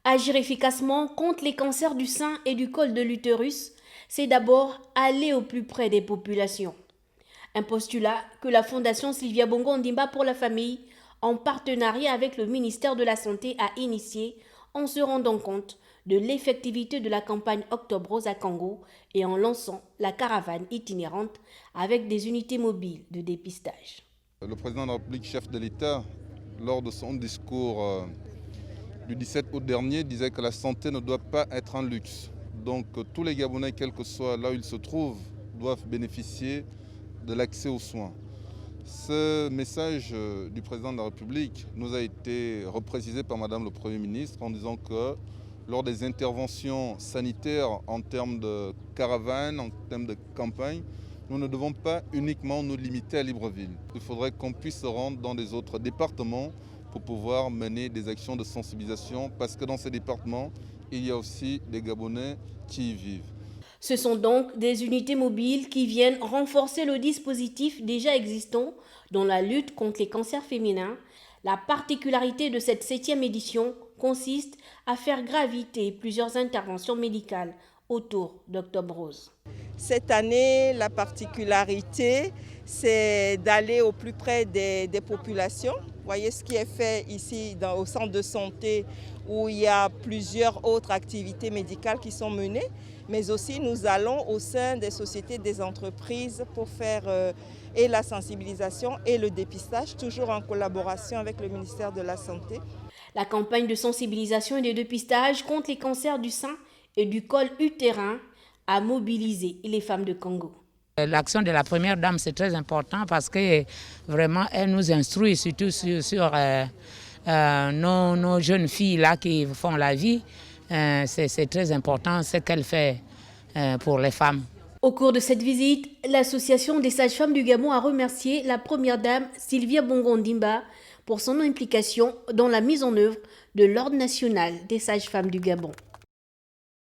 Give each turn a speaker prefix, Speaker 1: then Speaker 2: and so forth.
Speaker 1: Agir efficacement contre les cancers du sein et du col de l'utérus, c'est d'abord aller au plus près des populations. Un postulat que la Fondation Sylvia Bongo Ondimba pour la famille, en partenariat avec le ministère de la Santé, a initié en se rendant compte de l'effectivité de la campagne Octobre Rose à Congo et en lançant la caravane itinérante avec des unités mobiles de dépistage.
Speaker 2: Le président de la République, chef de l'État, lors de son discours du 17 août dernier, disait que la santé ne doit pas être un luxe. Donc tous les Gabonais, quel que soit là où ils se trouvent, doivent bénéficier de l'accès aux soins. Ce message du président de la République nous a été reprécisé par Madame le Premier ministre en disant que lors des interventions sanitaires en termes de caravane, en termes de campagne, nous ne devons pas uniquement nous limiter à Libreville. Il faudrait qu'on puisse se rendre dans les autres départements pour pouvoir mener des actions de sensibilisation parce que dans ces départements, il y a aussi des Gabonais qui y vivent.
Speaker 1: Ce sont donc des unités mobiles qui viennent renforcer le dispositif déjà existant dans la lutte contre les cancers féminins. La particularité de cette 7e édition consiste à faire graviter plusieurs interventions médicales autour d'Octobre Rose.
Speaker 3: Cette année, la particularité, c'est d'aller au plus près des populations. Vous voyez ce qui est fait ici au centre de santé où il y a plusieurs autres activités médicales qui sont menées. Mais aussi nous allons au sein des sociétés, des entreprises pour faire et la sensibilisation et le dépistage, toujours en collaboration avec le ministère de la Santé.
Speaker 1: La campagne de sensibilisation et de dépistage contre les cancers du sein et du col utérin a mobilisé les femmes de Congo.
Speaker 4: L'action de la première dame, c'est très important parce que vraiment, elle nous instruit surtout sur nos jeunes filles là qui font la vie. C'est très important ce qu'elle fait pour les femmes.
Speaker 1: Au cours de cette visite, l'Association des sages-femmes du Gabon a remercié la première dame Sylvia Bongo Ondimba pour son implication dans la mise en œuvre de l'Ordre national des sages-femmes du Gabon.